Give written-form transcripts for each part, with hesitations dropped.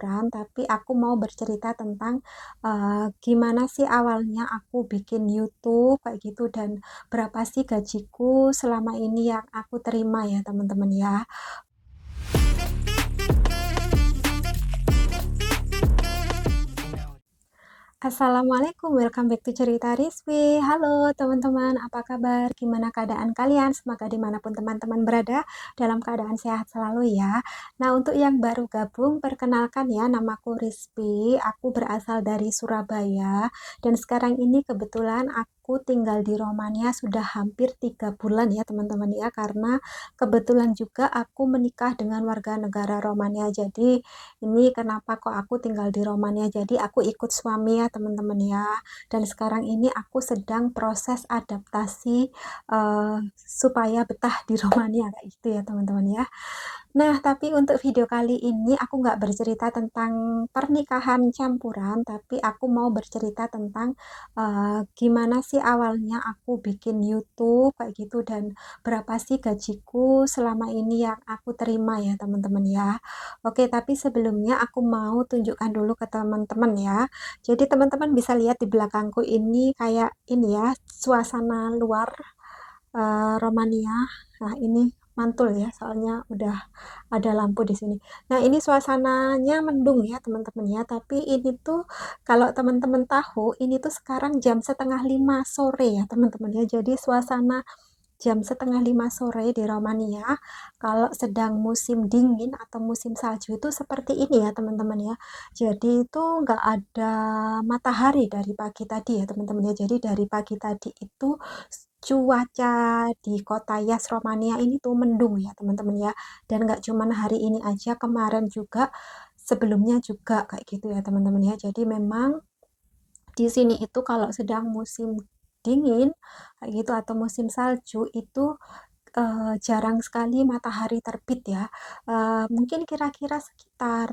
campuran, tapi aku mau bercerita tentang, gimana sih awalnya aku bikin YouTube kayak gitu dan berapa sih gajiku selama ini yang aku terima ya teman-teman ya. Assalamualaikum, welcome back to Cerita Rizwi. Halo teman-teman, apa kabar? Gimana keadaan kalian? Semoga dimanapun teman-teman berada, dalam keadaan sehat selalu ya. Nah, untuk yang baru gabung, perkenalkan ya, namaku Rizwi. Aku berasal dari Surabaya, dan sekarang ini kebetulan aku tinggal di Romania sudah hampir 3 bulan ya teman-teman ya, karena kebetulan juga aku menikah dengan warga negara Romania. Jadi ini kenapa kok aku tinggal di Romania, jadi aku ikut suami ya teman-teman ya, dan sekarang ini aku sedang proses adaptasi supaya betah di Romania kayak gitu ya teman-teman ya. Nah, tapi untuk video kali ini aku nggak bercerita tentang pernikahan campuran, tapi aku mau bercerita tentang gimana sih awalnya aku bikin YouTube kayak gitu dan berapa sih gajiku selama ini yang aku terima ya teman-teman ya. Oke, tapi sebelumnya aku mau tunjukkan dulu ke teman-teman ya. Jadi teman-teman bisa lihat di belakangku ini kayak ini ya, suasana luar Romania. Nah, ini mantul ya, soalnya udah ada lampu di sini. Nah, ini suasananya mendung ya, teman-teman ya. Tapi ini tuh kalau teman-teman tahu, ini tuh sekarang jam setengah 5 sore ya, teman-teman ya. Jadi suasana jam setengah 5 sore di Romania, kalau sedang musim dingin atau musim salju itu seperti ini ya, teman-teman ya. Jadi itu nggak ada matahari dari pagi tadi ya, teman-teman ya. Jadi dari pagi tadi itu cuaca di kota Yas, Romania ini tuh mendung ya teman-teman ya, dan nggak cuman hari ini aja, kemarin juga, sebelumnya juga kayak gitu ya teman-teman ya. Jadi memang di sini itu kalau sedang musim dingin kayak gitu atau musim salju itu jarang sekali matahari terbit ya. Mungkin kira-kira sekitar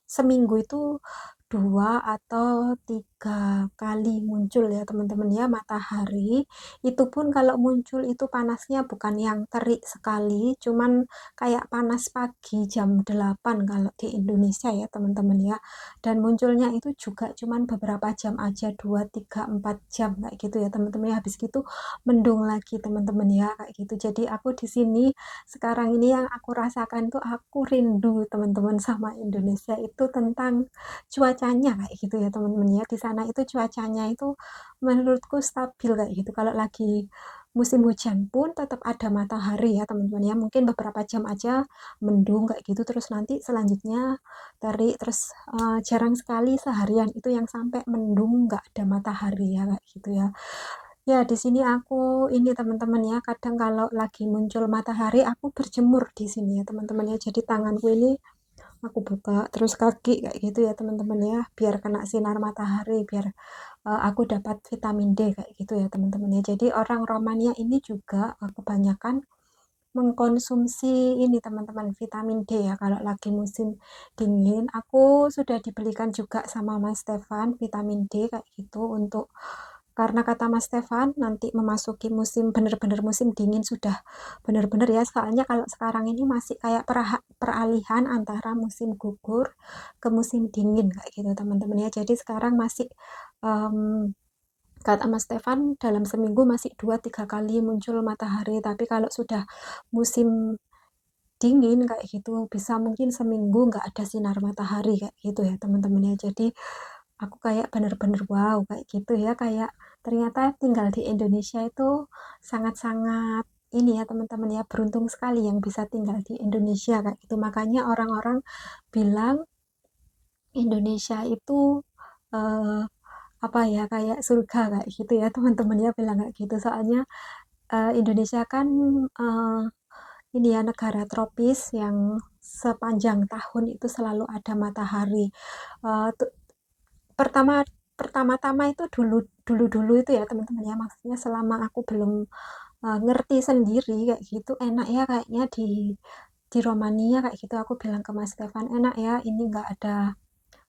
seminggu itu 2 atau 3 kali muncul ya teman-teman ya matahari. Itu pun kalau muncul itu panasnya bukan yang terik sekali, cuman kayak panas pagi jam 8 kalau di Indonesia ya teman-teman ya. Dan munculnya itu juga cuman beberapa jam aja, 2 3 4 jam kayak gitu ya teman-teman ya. Habis gitu mendung lagi teman-teman ya kayak gitu. Jadi aku di sini sekarang ini yang aku rasakan tuh aku rindu teman-teman sama Indonesia itu tentang cuacanya kayak gitu ya teman-teman ya. Di sana itu cuacanya itu menurutku stabil kayak gitu. Kalau lagi musim hujan pun tetap ada matahari ya teman-teman ya. Mungkin beberapa jam aja mendung kayak gitu, terus nanti selanjutnya terik, terus jarang sekali seharian itu yang sampai mendung nggak ada matahari ya kayak gitu ya. Ya, di sini aku ini teman-teman ya, kadang kalau lagi muncul matahari aku berjemur di sini ya teman-teman ya. Jadi tanganku ini aku buka, terus kaki kayak gitu ya teman-teman ya, biar kena sinar matahari, biar aku dapat vitamin D kayak gitu ya teman-teman ya. Jadi orang Romania ini juga kebanyakan mengkonsumsi ini teman-teman, vitamin D ya kalau lagi musim dingin. Aku sudah dibelikan juga sama Mas Stefan vitamin D kayak gitu, untuk karena kata Mas Stefan nanti memasuki musim, bener-bener musim dingin sudah bener-bener ya, soalnya kalau sekarang ini masih kayak peralihan antara musim gugur ke musim dingin kayak gitu teman-teman ya. Jadi sekarang masih em, kata Mas Stefan dalam seminggu masih 2 3 kali muncul matahari, tapi kalau sudah musim dingin kayak gitu bisa mungkin seminggu nggak ada sinar matahari kayak gitu ya teman-teman ya. Jadi aku kayak bener-bener wow kayak gitu ya, kayak ternyata tinggal di Indonesia itu sangat-sangat ini ya teman-teman ya, beruntung sekali yang bisa tinggal di Indonesia kayak gitu. Makanya orang-orang bilang Indonesia itu eh, apa ya, kayak surga kayak gitu ya teman-teman ya, bilang kayak gitu. Soalnya Indonesia kan eh, ini ya negara tropis yang sepanjang tahun itu selalu ada matahari. Pertama pertama-tama itu dulu itu ya teman-teman ya, maksudnya selama aku belum ngerti sendiri kayak gitu, enak ya kayaknya di Romania kayak gitu. Aku bilang ke Mas Stefan, enak ya ini nggak ada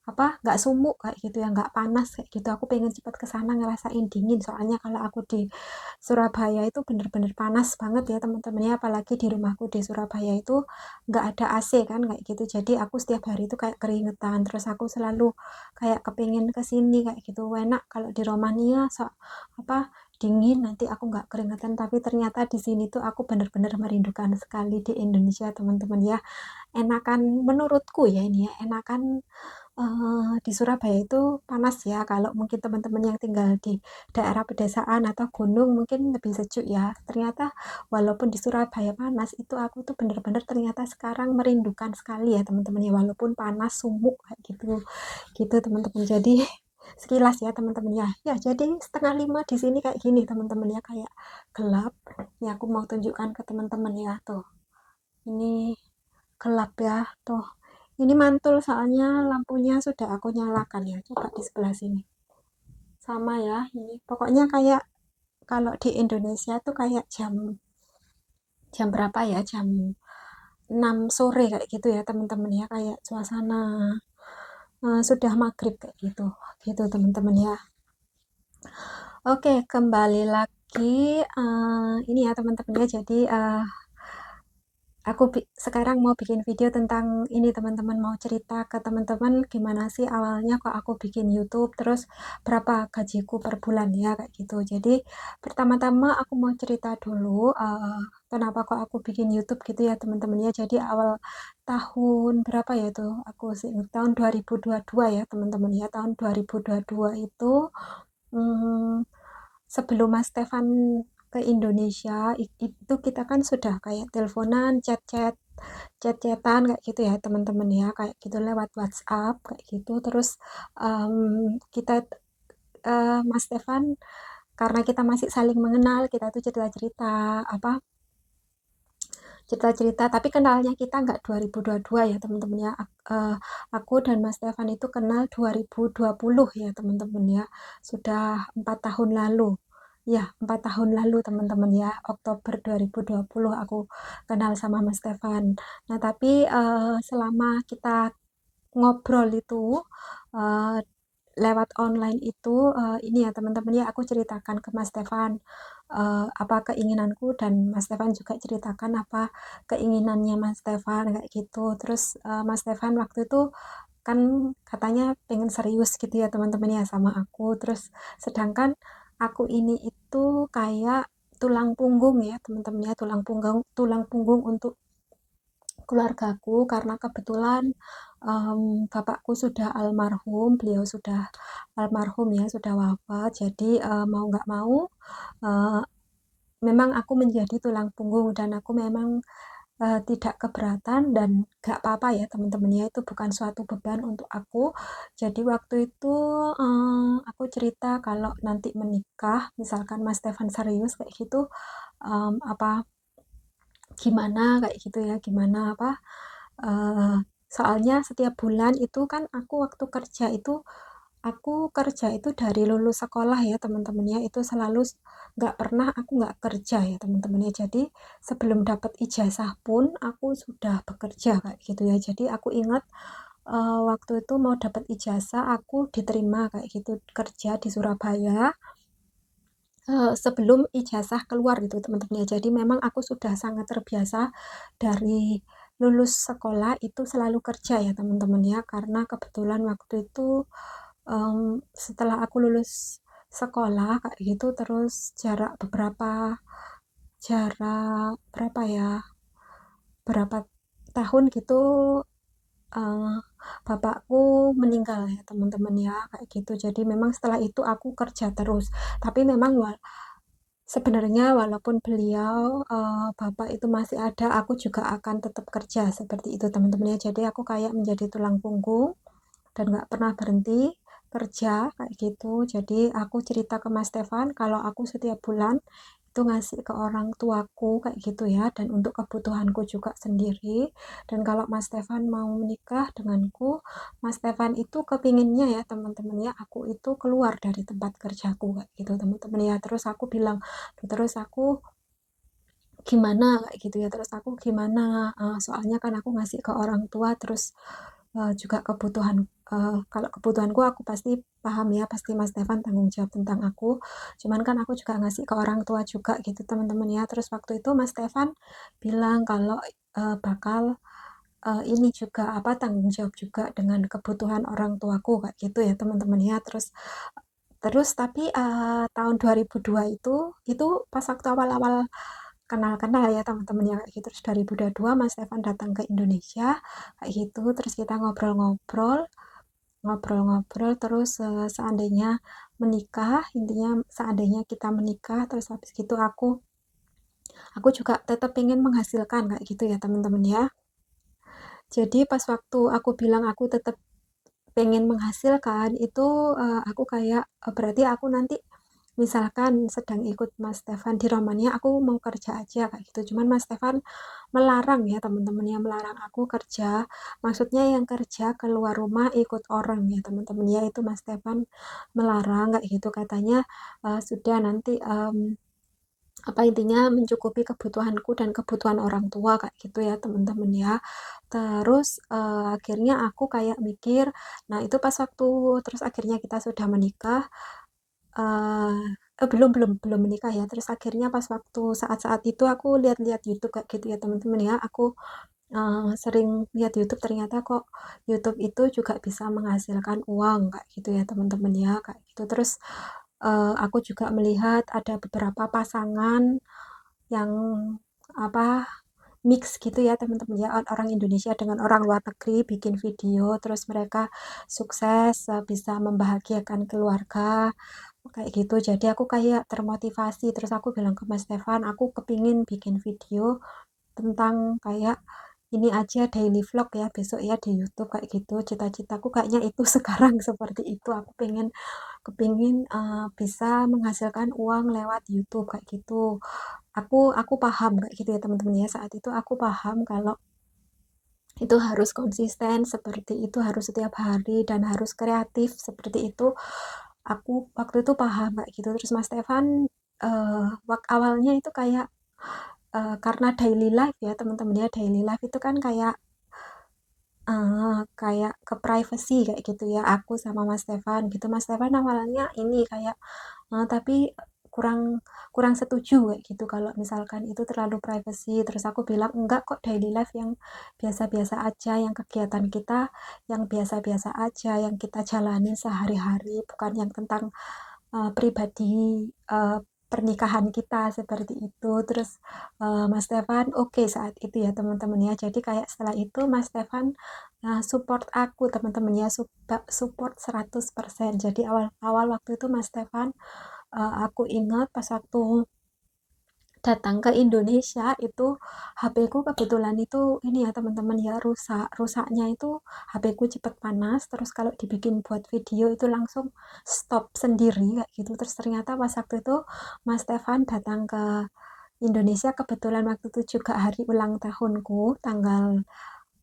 nggak sumuk kayak gitu ya, nggak panas kayak gitu. Aku pengen cepet ke sana ngerasain dingin. Soalnya kalau aku di Surabaya itu bener-bener panas banget ya teman-teman ya. Apalagi di rumahku di Surabaya itu nggak ada AC kan kayak gitu. Jadi aku setiap hari itu kayak keringetan. Terus aku selalu kayak kepingin ke sini kayak gitu. Enak kalau di Romania dingin nanti aku nggak keringetan. Tapi ternyata di sini tuh aku bener-bener merindukan sekali di Indonesia teman-teman ya. Enakan menurutku ya ini ya, enakan di Surabaya itu panas ya, kalau mungkin teman-teman yang tinggal di daerah pedesaan atau gunung mungkin lebih sejuk ya. Ternyata walaupun di Surabaya panas, itu aku tuh bener-bener ternyata sekarang merindukan sekali ya teman-teman ya, walaupun panas sumuk kayak gitu. Gitu teman-teman. Jadi sekilas ya teman-teman ya. Ya, jadi 4:30 di sini kayak gini teman-teman ya, kayak gelap. Ini aku mau tunjukkan ke teman-teman ya, tuh. Ini gelap ya, tuh. Ini mantul soalnya lampunya sudah aku nyalakan ya. Coba di sebelah sini. Sama ya, ini pokoknya kayak kalau di Indonesia tuh kayak jam jam berapa ya? Jam 6 sore kayak gitu ya, teman-teman ya. Kayak suasana sudah maghrib kayak gitu. Gitu teman-teman ya. Oke, kembali lagi ini ya teman-teman ya. Jadi aku sekarang mau bikin video tentang ini teman-teman, mau cerita ke teman-teman gimana sih awalnya kok aku bikin YouTube, terus berapa gajiku per bulan ya kayak gitu. Jadi pertama-tama aku mau cerita dulu kenapa kok aku bikin YouTube gitu ya teman-teman ya. Jadi awal tahun berapa ya tuh? Aku sih ingat tahun 2022 ya teman-teman ya. Tahun 2022 itu sebelum Mas Stefan ke Indonesia itu kita kan sudah kayak teleponan, chat-chatan kayak gitu ya teman-teman ya, kayak gitu lewat WhatsApp kayak gitu. Terus kita Mas Stefan karena kita masih saling mengenal, kita tuh cerita-cerita cerita-cerita, tapi kenalnya kita nggak 2022 ya teman-teman ya. Aku dan Mas Stefan itu kenal 2020 ya teman-teman ya, sudah 4 tahun lalu ya, 4 tahun lalu teman-teman ya. Oktober 2020 aku kenal sama Mas Stefan. Nah tapi selama kita ngobrol itu uh, lewat online itu ini ya teman-teman ya, aku ceritakan ke Mas Stefan apa keinginanku, dan Mas Stefan juga ceritakan apa keinginannya Mas Stefan kayak gitu. Terus Mas Stefan waktu itu kan katanya pengen serius gitu ya teman-teman ya sama aku. Terus sedangkan aku ini itu kayak tulang punggung ya teman-teman ya, tulang punggung untuk keluargaku, karena kebetulan bapakku sudah almarhum, beliau sudah almarhum ya, sudah wafat. Jadi mau nggak mau eh, memang aku menjadi tulang punggung, dan aku memang tidak keberatan dan nggak apa-apa ya teman-teman ya, itu bukan suatu beban untuk aku. Jadi waktu itu aku cerita kalau nanti menikah, misalkan Mas Stefan serius kayak gitu, apa gimana kayak gitu ya, gimana eh, soalnya setiap bulan itu kan aku kerja itu dari lulus sekolah ya teman-teman ya, itu selalu nggak pernah aku nggak kerja ya teman-teman ya. Jadi sebelum dapat ijazah pun aku sudah bekerja kayak gitu ya. Jadi aku ingat waktu itu mau dapat ijazah aku diterima kayak gitu kerja di Surabaya sebelum ijazah keluar gitu teman-teman ya. Jadi memang aku sudah sangat terbiasa dari lulus sekolah itu selalu kerja ya teman-teman ya, karena kebetulan waktu itu setelah aku lulus sekolah kayak gitu, terus jarak berapa ya, berapa tahun gitu eh, bapakku meninggal ya teman-teman ya kayak gitu. Jadi memang setelah itu aku kerja terus, tapi memang sebenarnya walaupun beliau bapak itu masih ada, aku juga akan tetap kerja seperti itu teman-teman ya. Jadi aku kayak menjadi tulang punggung dan nggak pernah berhenti kerja kayak gitu. Jadi aku cerita ke Mas Stefan kalau aku setiap bulan itu ngasih ke orang tuaku kayak gitu ya, dan untuk kebutuhanku juga sendiri. Dan kalau Mas Stefan mau menikah denganku, Mas Stefan itu kepinginnya ya teman-teman ya, aku itu keluar dari tempat kerjaku kayak gitu teman-teman ya. Terus aku bilang, terus aku gimana kayak gitu ya, terus aku gimana soalnya kan aku ngasih ke orang tua, terus juga kebutuhan kalau kebutuhanku aku pasti paham ya, pasti Mas Stefan tanggung jawab tentang aku. Cuman kan aku juga ngasih ke orang tua juga gitu teman-teman ya. Terus waktu itu Mas Stefan bilang kalau bakal ini juga apa tanggung jawab juga dengan kebutuhan orang tuaku kayak gitu ya teman-teman ya. Terus terus tapi tahun 2002 itu pas waktu awal-awal kenal-kenal ya teman-teman ya kayak gitu. Terus 2022 Mas Stefan datang ke Indonesia kayak gitu. Terus kita ngobrol-ngobrol terus seandainya menikah, intinya seandainya kita menikah terus habis gitu aku juga tetap pengen menghasilkan kayak gitu ya teman-teman ya. Jadi pas waktu aku bilang aku tetap pengen menghasilkan itu aku kayak berarti aku nanti misalkan sedang ikut Mas Stefan di Romania aku mau kerja aja kayak gitu. Cuman Mas Stefan melarang ya teman-teman ya, melarang aku kerja. Maksudnya yang kerja keluar rumah ikut orang ya teman-teman ya, itu Mas Stefan melarang kayak gitu, katanya sudah nanti apa intinya mencukupi kebutuhanku dan kebutuhan orang tua kayak gitu ya teman-teman ya. Terus akhirnya aku kayak mikir, nah itu pas waktu terus akhirnya kita sudah menikah, belum belum belum menikah ya. Terus akhirnya pas waktu saat-saat itu aku lihat-lihat YouTube kayak gitu ya teman-teman ya. Aku sering lihat YouTube, ternyata kok YouTube itu juga bisa menghasilkan uang kayak gitu ya teman-teman ya kayak gitu. Terus aku juga melihat ada beberapa pasangan yang apa mix gitu ya teman-teman ya, orang Indonesia dengan orang luar negeri bikin video terus mereka sukses bisa membahagiakan keluarga kayak gitu. Jadi aku kayak termotivasi, terus aku bilang ke Mas Stefan aku kepingin bikin video tentang kayak ini aja daily vlog ya besok ya di YouTube kayak gitu. Cita-citaku kayaknya itu sekarang seperti itu, aku kepingin bisa menghasilkan uang lewat YouTube kayak gitu. Aku paham kayak gitu ya teman-teman ya, saat itu aku paham kalau itu harus konsisten seperti itu, harus setiap hari dan harus kreatif seperti itu. Aku waktu itu paham kayak gitu. Terus Mas Stefan awalnya itu kayak karena daily life ya teman-teman ya, daily life itu kan kayak ke privacy kayak gitu ya, aku sama Mas Stefan gitu. Mas Stefan awalnya ini kayak tapi kurang kurang setuju kayak gitu kalau misalkan itu terlalu privacy. Terus aku bilang enggak kok, daily life yang biasa-biasa aja, yang kegiatan kita yang biasa-biasa aja, yang kita jalani sehari-hari, bukan yang tentang pribadi pernikahan kita seperti itu. Terus Mas Stefan oke saat itu ya teman-teman ya. Jadi kayak setelah itu Mas Stefan support aku teman-teman ya, support 100%. Jadi awal-awal waktu itu Mas Stefan aku ingat pas waktu datang ke Indonesia itu HP-ku kebetulan itu ini ya teman-teman ya, rusaknya itu HP-ku cepet panas, terus kalau dibikin buat video itu langsung stop sendiri kayak gitu. Terus ternyata pas waktu itu Mas Stefan datang ke Indonesia, kebetulan waktu itu juga hari ulang tahunku, tanggal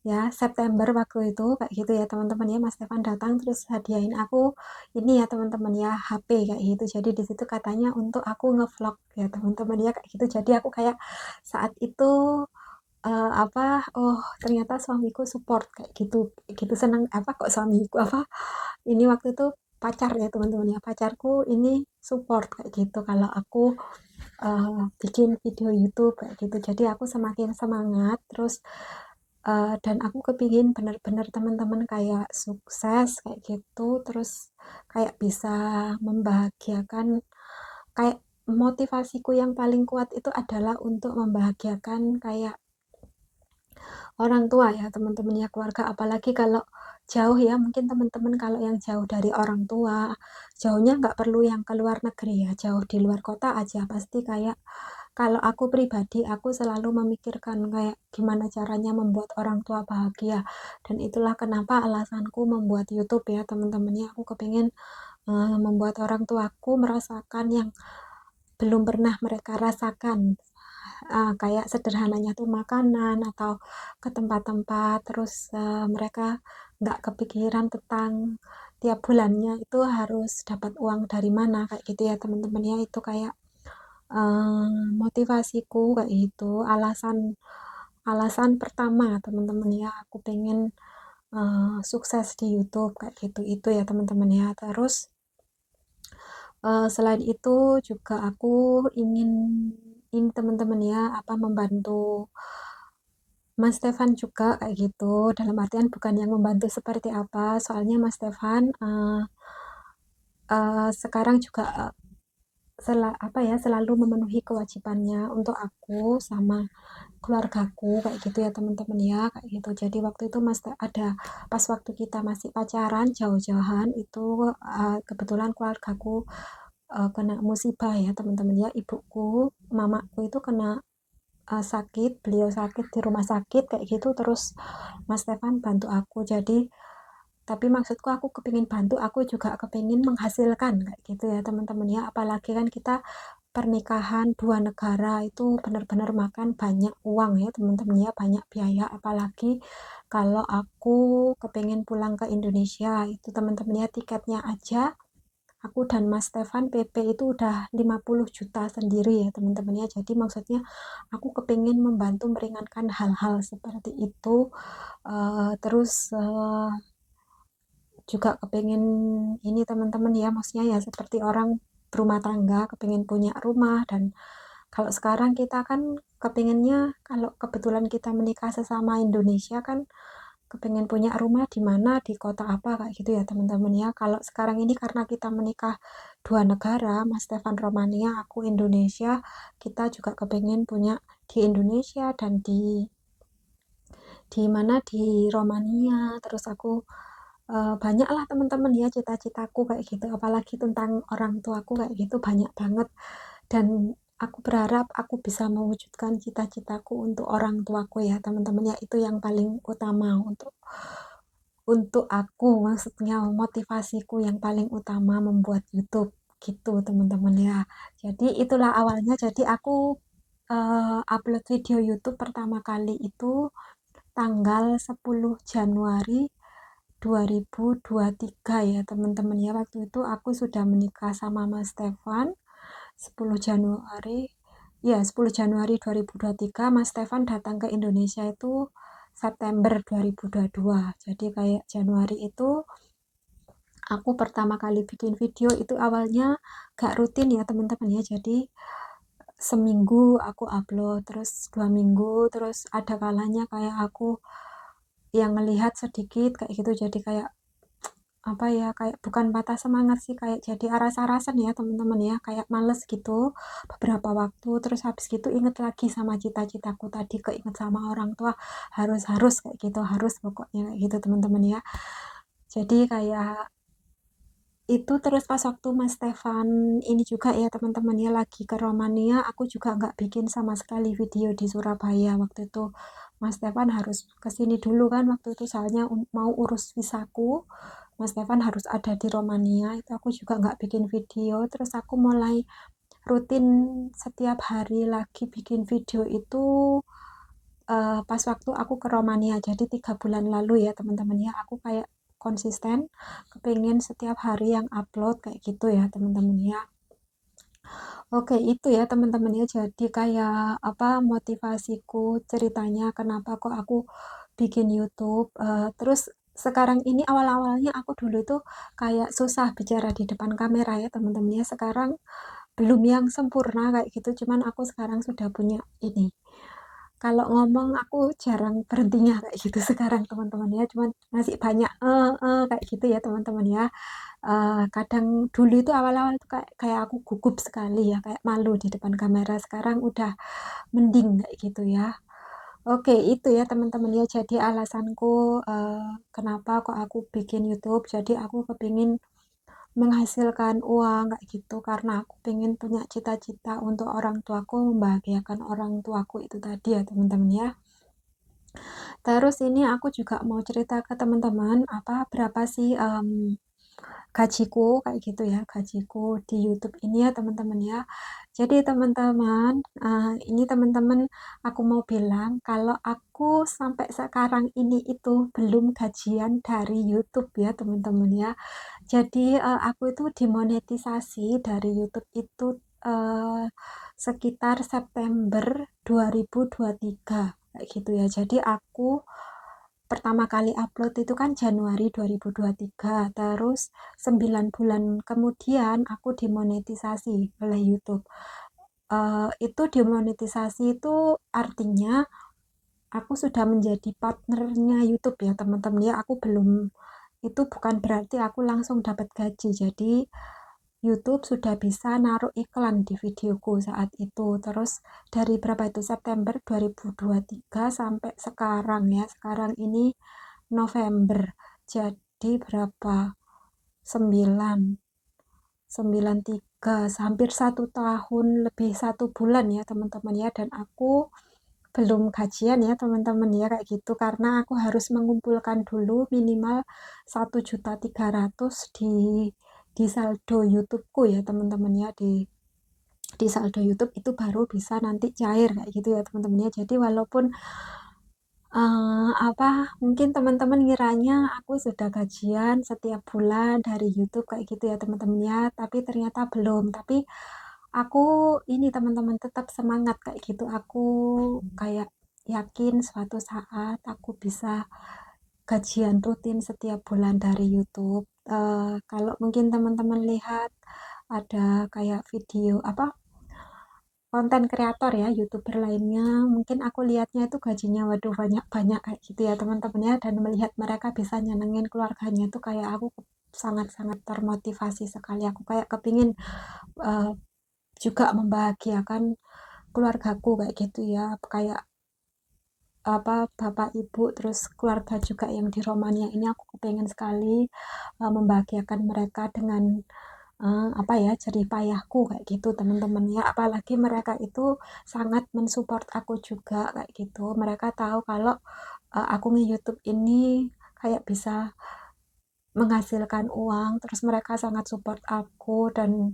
ya September waktu itu kayak gitu ya teman-teman ya. Mas Stefan datang terus hadiahin aku ini ya teman-teman ya, HP kayak gitu. Jadi di situ katanya untuk aku ngevlog ya teman-teman ya kayak gitu. Jadi aku kayak saat itu apa, oh ternyata suamiku support kayak gitu gitu. Seneng apa kok suamiku apa ini waktu itu pacar ya teman-teman ya, pacarku ini support kayak gitu kalau aku bikin video YouTube kayak gitu. Jadi aku semakin semangat terus dan aku kepingin bener-bener teman-teman kayak sukses kayak gitu, terus kayak bisa membahagiakan, kayak motivasiku yang paling kuat itu adalah untuk membahagiakan kayak orang tua ya teman-teman ya, keluarga. Apalagi kalau jauh ya, mungkin teman-teman kalau yang jauh dari orang tua, jauhnya nggak perlu yang ke luar negeri ya, jauh di luar kota aja pasti kayak, kalau aku pribadi aku selalu memikirkan kayak gimana caranya membuat orang tua bahagia. Dan itulah kenapa alasanku membuat YouTube ya teman-teman ya, aku kepengen membuat orang tuaku merasakan yang belum pernah mereka rasakan. Kayak sederhananya tuh makanan atau ke tempat-tempat, terus mereka nggak kepikiran tentang tiap bulannya itu harus dapat uang dari mana kayak gitu ya teman-teman ya. Itu kayak motivasiku kayak gitu, alasan alasan pertama teman-teman ya, aku pengen sukses di YouTube kayak gitu. Itu ya teman-teman ya. Terus selain itu juga aku ingin ini teman-teman ya, apa membantu Mas Stefan juga kayak gitu. Dalam artian bukan yang membantu seperti apa, soalnya Mas Stefan sekarang juga apa ya, selalu memenuhi kewajibannya untuk aku sama keluargaku kayak gitu ya teman-teman ya kayak gitu. Jadi waktu itu Mas ada pas waktu kita masih pacaran jauh-jauhan itu kebetulan keluargaku kena musibah ya teman-teman ya. Ibuku, mamaku itu kena sakit, beliau sakit di rumah sakit kayak gitu. Terus Mas Stefan bantu aku. Jadi tapi maksudku aku kepingin bantu, aku juga kepingin menghasilkan kayak gitu ya teman-teman ya. Apalagi kan kita pernikahan dua negara itu benar-benar makan banyak uang ya teman-teman ya, banyak biaya. Apalagi kalau aku kepingin pulang ke Indonesia itu teman-teman ya, tiketnya aja aku dan Mas Stefan PP itu udah 50 juta sendiri ya teman-teman ya. Jadi maksudnya aku kepingin membantu meringankan hal-hal seperti itu. Terus juga kepengen ini teman-teman ya, maksudnya ya seperti orang berumah tangga kepengen punya rumah. Dan kalau sekarang kita kan kepengennya, kalau kebetulan kita menikah sesama Indonesia kan kepengen punya rumah di mana, di kota apa kayak gitu ya teman-teman ya. Kalau sekarang ini karena kita menikah dua negara, Mas Stefan Romania, aku Indonesia, kita juga kepengen punya di Indonesia dan di mana di Romania. Terus aku banyak lah teman-teman ya cita-citaku kayak gitu, apalagi tentang orang tuaku kayak gitu banyak banget. Dan aku berharap aku bisa mewujudkan cita-citaku untuk orang tuaku ya teman-teman ya. Itu yang paling utama untuk aku, maksudnya motivasiku yang paling utama membuat YouTube gitu teman-teman ya. Jadi itulah awalnya. Jadi aku upload video YouTube pertama kali itu tanggal 10 Januari 2023 ya teman-teman ya. Waktu itu aku sudah menikah sama Mas Stefan 10 Januari, ya 10 Januari 2023. Mas Stefan datang ke Indonesia itu September 2022. Jadi kayak Januari itu aku pertama kali bikin video. Itu awalnya gak rutin ya teman-teman ya. Jadi seminggu aku upload, terus 2 minggu, terus ada kalanya kayak aku yang ngelihat sedikit kayak gitu. Jadi kayak apa ya, kayak bukan patah semangat sih, kayak jadi aras-arasan ya teman-teman ya, kayak males gitu beberapa waktu. Terus habis gitu inget lagi sama cita-citaku tadi, keinget sama orang tua, harus kayak gitu, harus pokoknya kayak gitu teman-teman ya. Jadi kayak itu. Terus pas waktu Mas Stefan ini juga ya teman-teman ya lagi ke Romania, aku juga nggak bikin sama sekali video di Surabaya waktu itu. Mas Stefan harus kesini dulu kan waktu itu, soalnya mau urus visaku. Mas Stefan harus ada di Romania, itu aku juga nggak bikin video. Terus aku mulai rutin setiap hari lagi bikin video itu pas waktu aku ke Romania. Jadi 3 bulan lalu ya teman-teman ya, aku kayak konsisten kepengen setiap hari yang upload kayak gitu ya teman-teman ya. Oke, itu ya teman-teman ya. Jadi kayak apa motivasiku ceritanya kenapa kok aku bikin YouTube. Terus sekarang ini awal-awalnya aku dulu itu kayak susah bicara di depan kamera ya teman-teman ya. Sekarang belum yang sempurna kayak gitu. Cuman aku sekarang sudah punya ini. Kalau ngomong aku jarang berhentinya kayak gitu sekarang teman-teman ya. Cuman masih banyak kayak gitu ya teman-teman ya. Kadang dulu itu awal-awal tuh kayak aku gugup sekali ya, kayak malu di depan kamera. Sekarang udah mending kayak gitu ya. Oke, itu ya teman-teman ya. Jadi alasanku kenapa kok aku bikin YouTube. Jadi aku kepingin menghasilkan uang kayak gitu karena aku pengen punya cita-cita untuk orang tuaku, membahagiakan orang tuaku itu tadi ya teman-teman ya. Terus ini aku juga mau cerita ke teman-teman apa berapa sih gajiku kayak gitu ya, gajiku di YouTube ini ya teman-teman ya. Jadi teman-teman, ini teman-teman aku mau bilang kalau aku sampai sekarang ini itu belum gajian dari YouTube ya teman-teman ya. Jadi aku itu dimonetisasi dari YouTube itu sekitar September 2023 kayak gitu ya. Jadi aku pertama kali upload itu kan Januari 2023, terus 9 bulan kemudian aku dimonetisasi oleh YouTube. Itu dimonetisasi itu artinya aku sudah menjadi partnernya YouTube ya teman-teman ya. Aku belum, itu bukan berarti aku langsung dapat gaji. Jadi YouTube sudah bisa naruh iklan di videoku saat itu. Terus dari berapa itu, September 2023 sampai sekarang ya. Sekarang ini November. Jadi berapa? 9, 93, hampir 1 tahun lebih 1 bulan ya teman-teman ya. Dan aku belum gajian ya teman-teman ya kayak gitu, karena aku harus mengumpulkan dulu minimal 1.300.000 di saldo YouTubeku ya teman-teman ya. Di saldo YouTube itu baru bisa nanti cair kayak gitu ya teman-teman ya. Jadi walaupun mungkin teman-teman ngiranya aku sudah gajian setiap bulan dari YouTube kayak gitu ya teman-teman ya, tapi ternyata belum. Tapi aku ini teman-teman tetap semangat kayak gitu. Aku kayak yakin suatu saat aku bisa gajian rutin setiap bulan dari YouTube. Kalau mungkin teman-teman lihat ada kayak video konten kreator ya, YouTuber lainnya, mungkin aku lihatnya itu gajinya waduh banyak-banyak kayak gitu ya teman-teman ya, dan melihat mereka bisa nyenengin keluarganya tuh kayak aku sangat-sangat termotivasi sekali. Aku kayak kepingin uh, juga membahagiakan keluargaku kayak gitu ya, kayak bapak ibu terus keluarga juga yang di Romania ini. Aku kepengen sekali membahagiakan mereka dengan jerih payahku kayak gitu teman-teman ya. Apalagi mereka itu sangat mensupport aku juga kayak gitu. Mereka tahu kalau aku nge-YouTube ini kayak bisa menghasilkan uang, terus mereka sangat support aku. Dan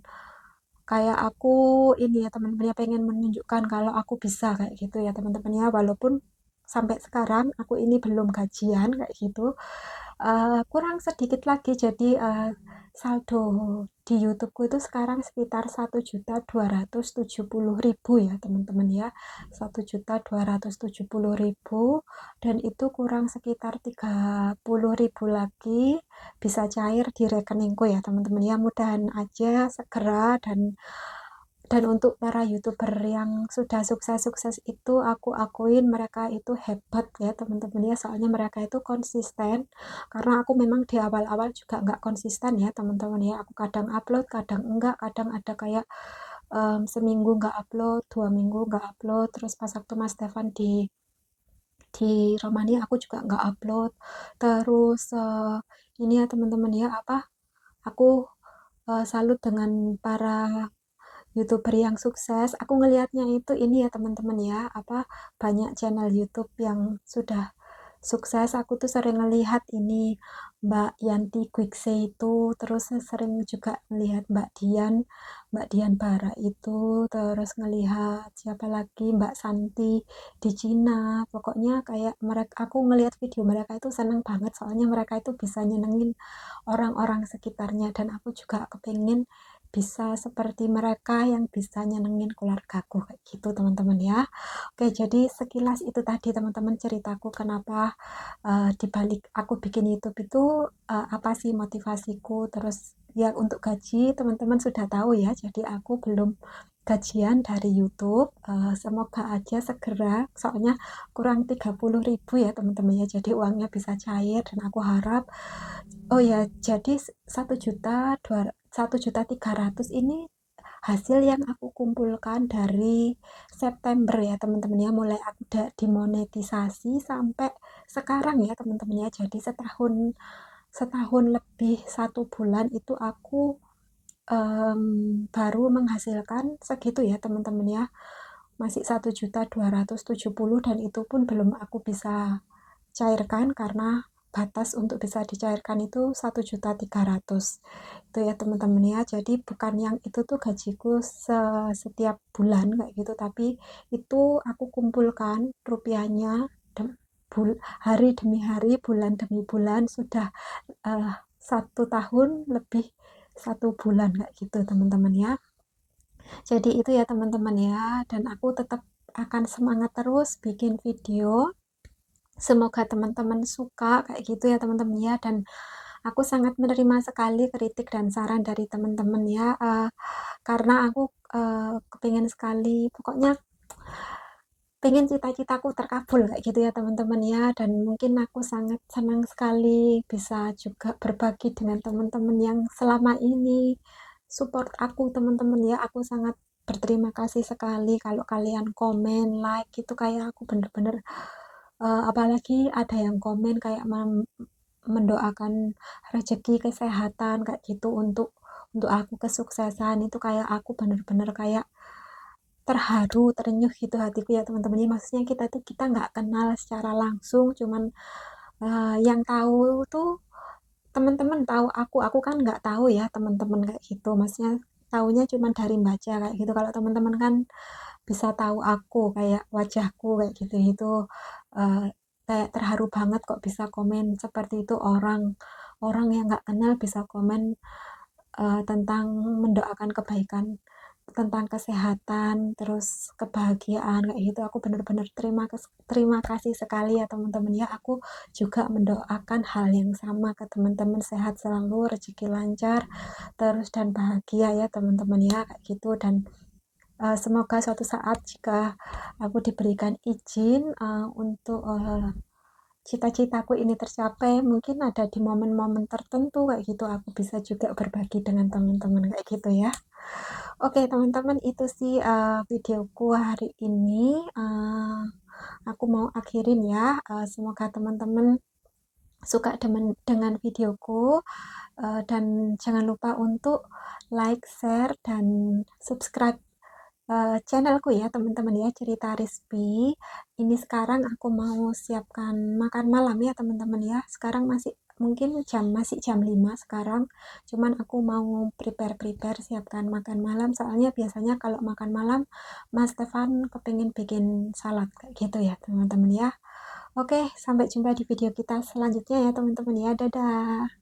kayak aku ini ya teman-teman ya, pengen menunjukkan kalau aku bisa kayak gitu ya teman-teman ya, walaupun sampai sekarang aku ini belum gajian kayak gitu. Kurang sedikit lagi, jadi saldo di YouTubeku itu sekarang sekitar 1.270.000 ya teman-teman ya, 1.270.000, dan itu kurang sekitar 30.000 lagi bisa cair di rekeningku ya teman-teman ya. Mudahan aja segera. Dan untuk para YouTuber yang sudah sukses-sukses itu aku akuin mereka itu hebat ya teman-teman ya, soalnya mereka itu konsisten. Karena aku memang di awal-awal juga nggak konsisten ya teman-teman ya, aku kadang upload kadang enggak, kadang ada kayak seminggu nggak upload, 2 minggu nggak upload. Terus pas waktu Mas Stefan di Romania aku juga nggak upload. Terus ini ya teman-teman ya, aku salut dengan para YouTuber yang sukses. Aku ngelihatnya itu ini ya teman-teman ya, banyak channel YouTube yang sudah sukses. Aku tuh sering ngelihat ini Mbak Yanti Quickse itu, terus sering juga ngelihat Mbak Dian Bara itu, terus ngelihat siapa lagi, Mbak Santi di Cina. Pokoknya kayak mereka, aku ngelihat video mereka itu seneng banget, soalnya mereka itu bisa nyenengin orang-orang sekitarnya. Dan aku juga kepengen bisa seperti mereka yang bisa nyenengin keluargaku kayak gitu teman-teman ya. Oke, jadi sekilas itu tadi teman-teman ceritaku kenapa dibalik aku bikin YouTube itu, apa sih motivasiku. Terus ya untuk gaji teman-teman sudah tahu ya, jadi aku belum gajian dari YouTube. Semoga aja segera, soalnya kurang 30.000 ya teman-teman ya, jadi uangnya bisa cair. Dan aku harap, oh ya, jadi 1.300.000 ini hasil yang aku kumpulkan dari September ya teman-teman ya, mulai aku udah dimonetisasi sampai sekarang ya teman-teman ya. Jadi setahun lebih 1 bulan itu aku baru menghasilkan segitu ya teman-teman ya, masih 1.270.000, dan itu pun belum aku bisa cairkan karena batas untuk bisa dicairkan itu 1.300.000 itu ya teman-teman ya. Jadi bukan yang itu tuh gajiku setiap bulan kayak gitu, tapi itu aku kumpulkan rupiahnya hari demi hari, bulan demi bulan, sudah 1 tahun lebih 1 bulan kayak gitu teman-teman ya. Jadi itu ya teman-teman ya, dan aku tetap akan semangat terus bikin video Semoga teman-teman suka kayak gitu ya teman-teman ya, dan aku sangat menerima sekali kritik dan saran dari teman-teman ya, karena aku, kepingin sekali, pokoknya pengen cita-citaku terkabul kayak gitu ya teman-teman ya, dan mungkin aku sangat senang sekali bisa juga berbagi dengan teman-teman yang selama ini support aku teman-teman ya. Aku sangat berterima kasih sekali kalau kalian komen, like gitu, kayak aku bener-bener apalagi ada yang komen kayak mendoakan rezeki, kesehatan kayak gitu untuk aku kesuksesan, itu kayak aku bener-bener kayak terharu, terenyuh gitu hatiku ya teman-teman ya. Maksudnya kita nggak kenal secara langsung, cuman yang tahu tuh teman-teman tahu aku kan nggak tahu ya teman-teman kayak gitu. Maksudnya taunya cuma dari baca kayak gitu. Kalau teman-teman kan bisa tahu aku kayak wajahku kayak gitu itu, eh, kayak terharu banget kok bisa komen seperti itu, orang orang yang nggak kenal bisa komen tentang mendoakan kebaikan, tentang kesehatan, terus kebahagiaan kayak gitu. Aku bener-bener terima kasih sekali ya teman-teman ya. Aku juga mendoakan hal yang sama ke teman-teman, sehat selalu, rezeki lancar, terus dan bahagia ya teman-teman ya kayak gitu. Dan semoga suatu saat jika aku diberikan izin untuk cita-citaku ini tercapai, mungkin ada di momen-momen tertentu kayak gitu aku bisa juga berbagi dengan teman-teman kayak gitu ya. Oke teman-teman, itu sih videoku hari ini. Aku mau akhirin ya. Semoga teman-teman suka dengan videoku, dan jangan lupa untuk like, share, dan subscribe channelku ya teman-teman ya, Cerita Rizky. Ini sekarang aku mau siapkan makan malam ya teman-teman ya. Sekarang masih jam 5 sekarang. Cuman aku mau prepare siapkan makan malam, soalnya biasanya kalau makan malam Mas Stefan kepingin bikin salad kayak gitu ya teman-teman ya. Oke, sampai jumpa di video kita selanjutnya ya teman-teman ya. Dadah.